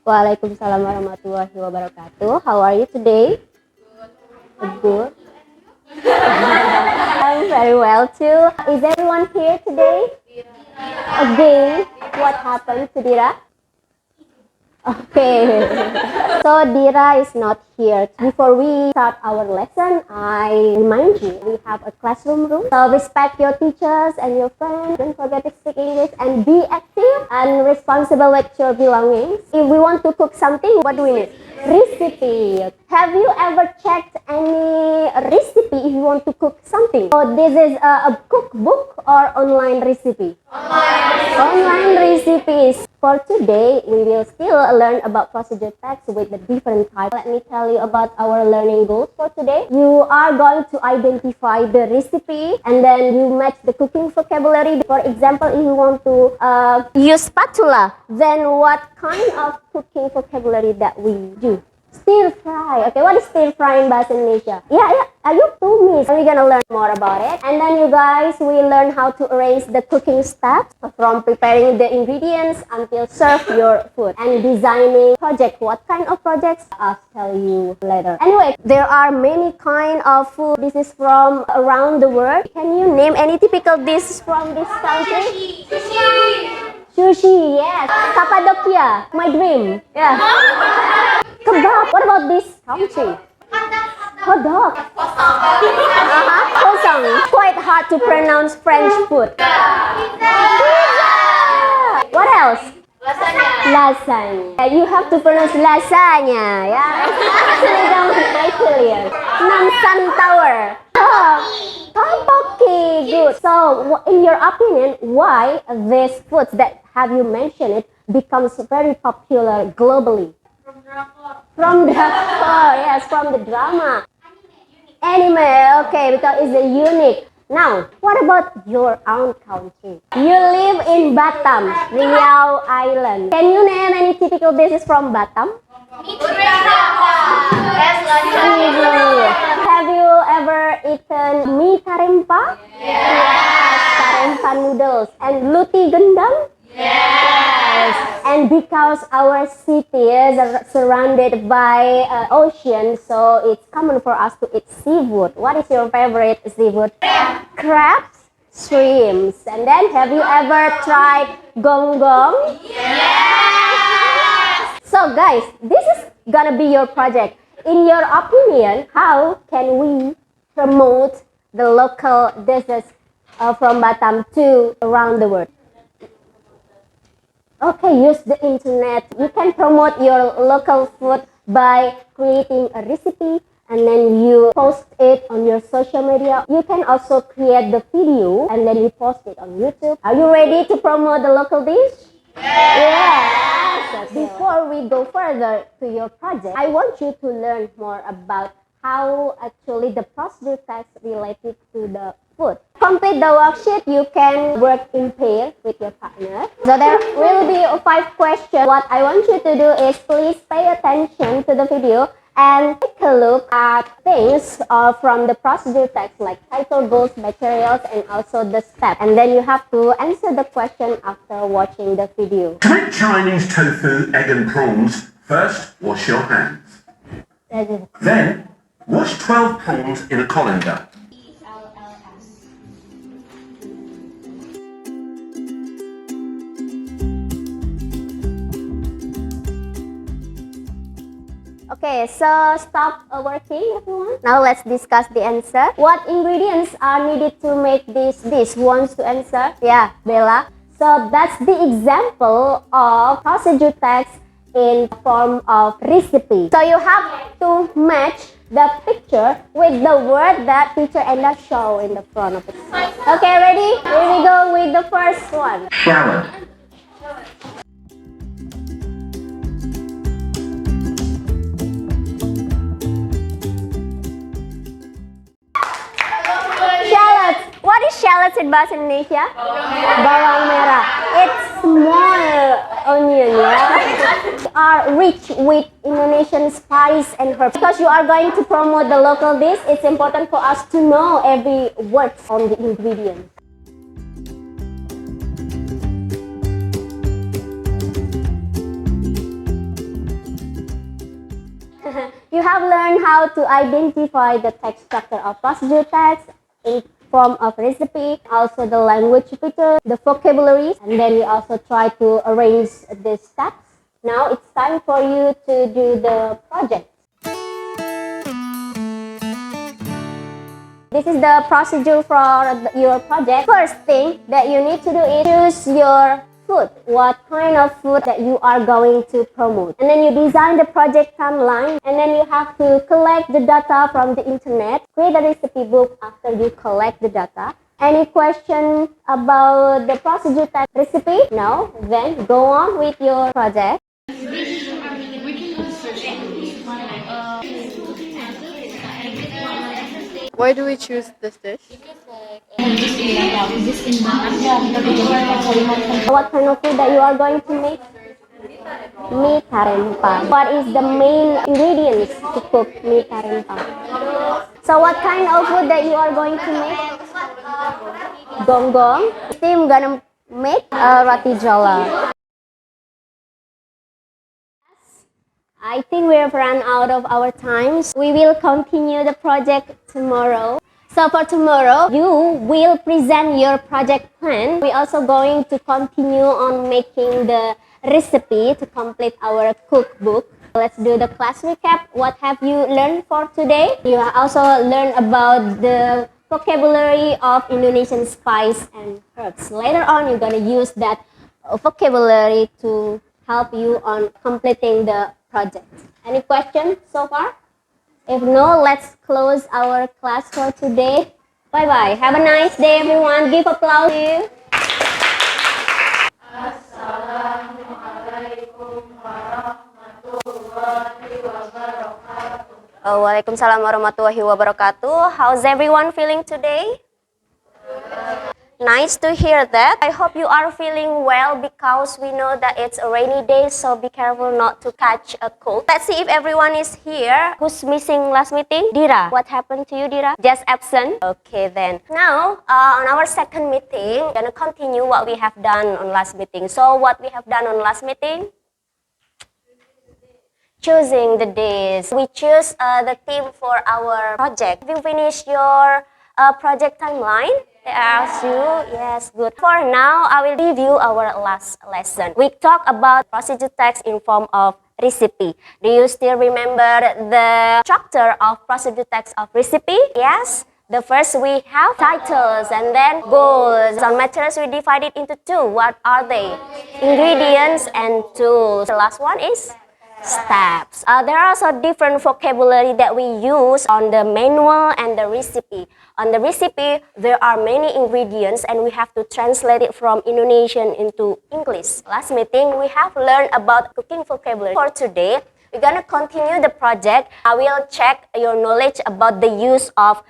Waalaikumsalam warahmatullahi wabarakatuh. How are you today? Good. I'm very well too. Is everyone here today? Again, what happened to Dira? Okay. So Dira is not here. Before we start our lesson, I remind you, we have a classroom room. So respect your teachers and your friends. Don't forget to speak English and be active and responsible with your belongings. If we want to cook something, what do we need? Recipe. Have you ever checked any recipe if you want to cook something? So this is a cookbook or online recipe? Online recipes. For today, we will still learn about procedure text with the different types. Let me tell you about our learning goals for today. You are going to identify the recipe and then you match the cooking vocabulary. For example, if you want to use spatula, then what kind of cooking vocabulary that we do? Stir fry. Okay, what is stir fry in Bahasa Indonesia? Yeah. You told me. So we're gonna learn more about it. And then you guys will learn how to arrange the cooking steps from preparing the ingredients until serve your food. And designing project. What kind of projects? I'll tell you later. Anyway, there are many kind of food. This is from around the world. Can you name any typical dishes from this country? Sushi, yes. Cappadocia, my dream. Yeah. Kebab. What about this country? Hot dog. Croissant. Quite hard to pronounce French food. Pizza. What else? Lasagna. You have to pronounce lasagna. Yeah. Actually, down to Italian. Namsan Tower. Okay, good. So, in your opinion, why these foods that have you mentioned it becomes very popular globally? From the drama. Anime, okay, because it's unique. Now, what about your own country? You live in Batam, Riau Island. Can you name any typical dishes from Batam? Have you ever eaten mie tarempa? Yes. Tarempa noodles. And luti gendang? Yes. And because our city is surrounded by ocean, so it's common for us to eat seafood. What is your favorite seafood? Crabs, shrimps. And then, have you ever tried gong gong? Yes. So guys, this is gonna be your project. In your opinion, how can we promote the local dishes from Batam to around the world? Okay, use the internet. You can promote your local food by creating a recipe and then you post it on your social media. You can also create the video and then you post it on YouTube. Are you ready to promote the local dish? Yes. Before we go further to your project, I want you to learn more about how actually the procedure text related to the food. Complete the worksheet. You can work in pair with your partner. So there will be 5 questions. What I want you to do is please pay attention to the video and take a look at things from the procedure text like title, goals, materials, and also the steps. And then you have to answer the question after watching the video. To make Chinese tofu, egg and prawns, first wash your hands. Then wash 12 prawns in a colander. Okay, so stop working everyone. Now let's discuss the answer. What ingredients are needed to make this dish? Who wants to answer? Yeah, Bella. So that's the example of procedure text in form of recipe. So you have to match the picture with the word that teacher Enda show in the front of it. Okay, ready? Here we go with the first one. Shallot. What is shallots in Bahasa Indonesia? Bawang merah. It's small onion, yeah? Are rich with Indonesian spice and herbs. Because you are going to promote the local dish, it's important for us to know every word on the ingredients. You have learned how to identify the text structure of procedure text in form of recipe, also the language feature, the vocabulary, and then we also try to arrange the steps. Now it's time for you to do the project. This is the procedure for your project. First thing that you need to do is choose your food. What kind of food that you are going to promote. And then you design the project timeline, and then you have to collect the data from the internet. Create a recipe book after you collect the data. Any question about the procedure type recipe? No? Then go on with your project. Why do we choose this dish? What kind of food that you are going to make? Mie tarempa. What is the main ingredients to cook mie tarempa? So what kind of food that you are going to make? Gonggong. I'm gonna make roti jala. I think we have run out of our time. We will continue the project tomorrow. So for tomorrow, you will present your project plan. We're also going to continue on making the recipe to complete our cookbook. Let's do the class recap. What have you learned for today? You also learned about the vocabulary of Indonesian spice and herbs. Later on, you're going to use that vocabulary to help you on completing the project. Any questions so far? If no, let's close our class for today. Bye-bye. Have a nice day, everyone. Give applause to you. Waalaikumsalam warahmatullahi wabarakatuh. How's everyone feeling today? Nice to hear that. I hope you are feeling well because we know that it's a rainy day, so be careful not to catch a cold. Let's see if everyone is here. Who's missing last meeting? Dira. What happened to you, Dira? Just absent? Okay then. Now, on our second meeting, we're gonna continue what we have done on last meeting. So what we have done on last meeting? Choosing the days. We choose the theme for our project. Have you finished your project timeline? They asked you, yes, good. For now, I will review our last lesson. We talked about procedure text in form of recipe. Do you still remember the structure of procedure text of recipe? Yes. The first we have titles and then goals. On materials we divide it into two. What are they? Ingredients and tools. The last one is steps. There are also different vocabulary that we use on the manual and the recipe. On the recipe, there are many ingredients and we have to translate it from Indonesian into English. Last meeting, we have learned about cooking vocabulary. For today, we're gonna continue the project. I will check your knowledge about the use of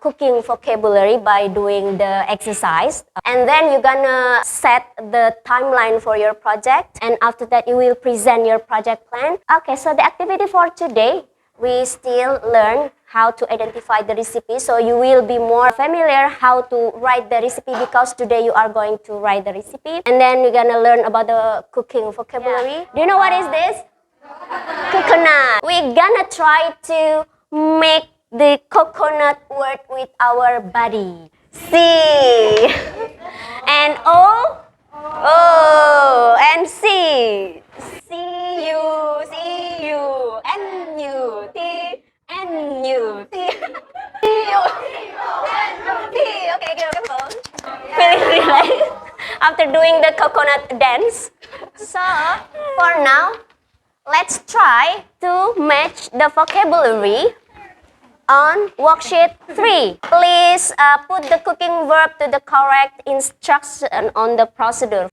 cooking vocabulary by doing the exercise. And then you're gonna set the timeline for your project. And after that, you will present your project plan. Okay, so the activity for today, we still learn how to identify the recipe. So you will be more familiar how to write the recipe because today you are going to write the recipe. And then you're gonna learn about the cooking vocabulary. Do you know what is this? Coconut. We're gonna try to make the coconut word with our body. C and O, O and C. C-U, N-U-T, N-U-T. T. Okay, careful. Feeling relaxed after doing the coconut dance. So, for now, let's try to match the vocabulary on worksheet 3. Please put the cooking verb to the correct instruction on the procedure.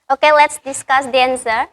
Okay, let's discuss the answer.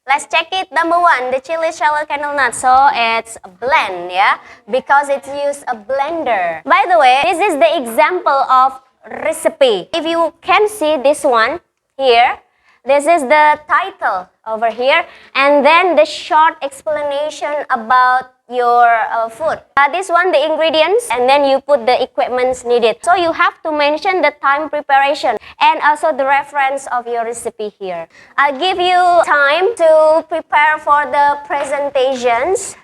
Let's check it. Number 1, the chili shallot candle nut. So it's a blend, yeah? Because it's used a blender. By the way, this is the example of recipe. If you can see this one here, this is the title over here. And then the short explanation about your food. This one, the ingredients, and then you put the equipments needed. So you have to mention the time preparation and also the reference of your recipe here. I'll give you time to prepare for the presentations.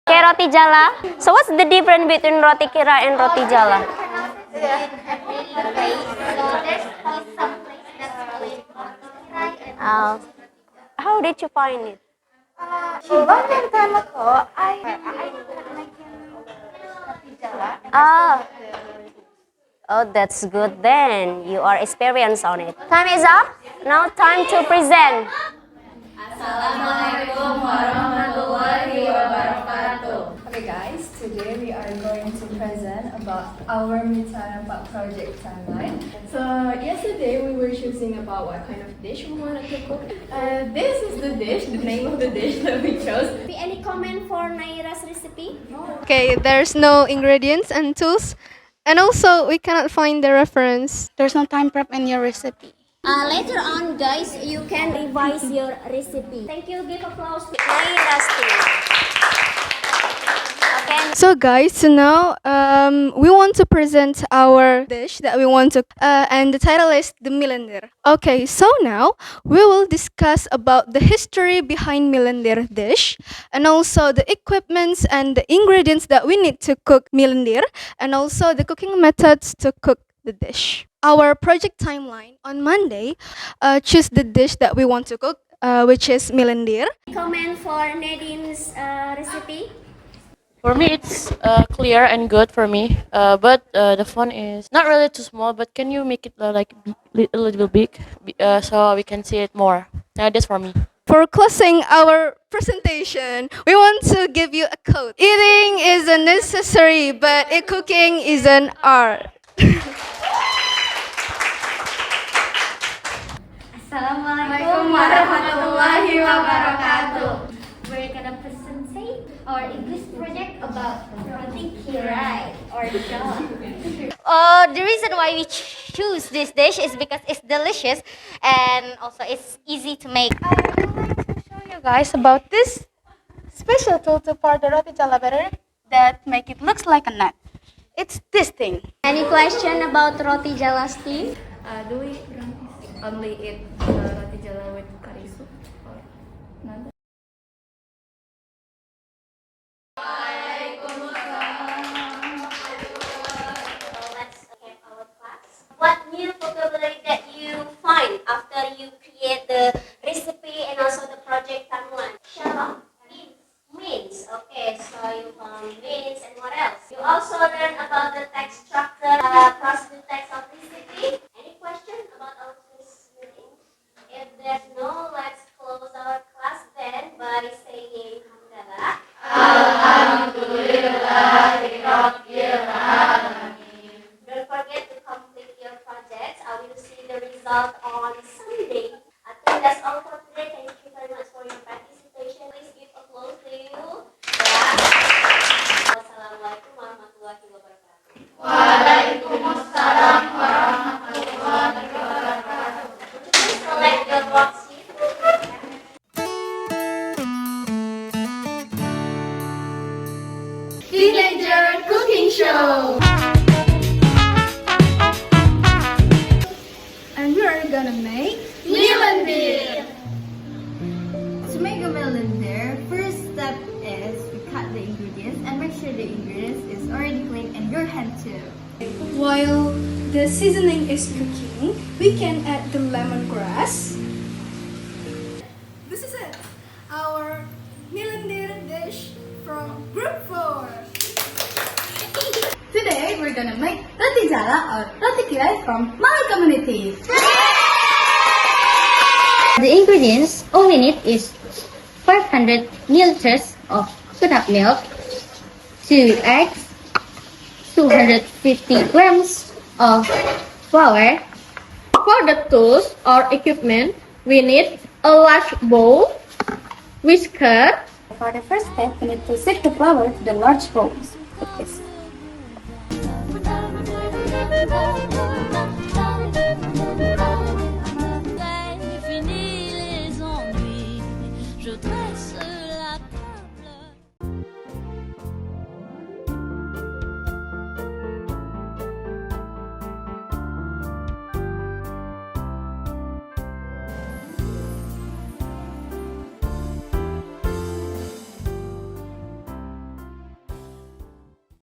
Okay, roti jala. So what's the difference between roti kira and roti jala? How did you find it? One time ago, I making roti jala. Oh, that's good then. You are experienced on it. Time is up. Now time to present. Assalamualaikum warahmatullahi wabarakatuh. Okay guys, today we are going to present about our Mitara project timeline. So yesterday we were choosing about what kind of dish we wanted to cook. This is the dish, the name of the dish that we chose. Any comment for Naira's recipe? Okay, there's no ingredients and tools, and also we cannot find the reference. There's no time prep in your recipe. Later on, guys, you can revise your recipe. Thank you. Give applause to Naira's team. Okay. So guys, so now we want to present our dish that we want to, and the title is the Milendir. Okay, so now we will discuss about the history behind Milendir dish, and also the equipments and the ingredients that we need to cook Milendir, and also the cooking methods to cook the dish. Our project timeline on Monday, choose the dish that we want to cook, which is Milendir. Comment for Nadine's recipe. For me, it's clear and good for me. But the font is not really too small. But can you make it like a little big, so we can see it more? That's for me. For closing our presentation, we want to give you a quote. Eating is a necessary, but cooking is an art. Assalamualaikum warahmatullahi wabarakatuh. We're gonna present our English project about roti kirai or jala. The reason why we choose this dish is because it's delicious and also it's easy to make. I would like to show you guys about this special tool to pour the roti jala batter that make it looks like a nut. It's this thing. Any question about roti jala, Steve? Do we only eat roti jala with curry soup or not? What new vocabulary that you find after you create the recipe and also the project timeline? Shalom means. Okay, so you found means and what else? You also learn about the text structure plus the text of recipe. Any question about our first meeting? If there's no, let's close our class then by saying Mandala. Don't forget to complete your projects. I will see the result on Sunday. I think that's all for today. Thank you very much for your participation. Please give applause to you. Yeah. Wassalamualaikum warahmatullahi wabarakatuh. Waalaikumsalam warahmatullahi wabarakatuh. Please select your worksheet. Teenager Cooking Show. And we are gonna make Milendir. To make a Milendir, first step is we cut the ingredients and make sure the ingredients is already clean in your hand too. While the seasoning is cooking, we can add the lemongrass. This is it, our Milendir dish from Group 4. Today we're gonna make roti jala or roti kirai from my community. The ingredients all we need is 500 milliliters of coconut milk, 2 eggs, 250 grams of flour. For the tools or equipment, we need a large bowl, whisker. For the first step, we need to sift the flour to the large bowls. Like this.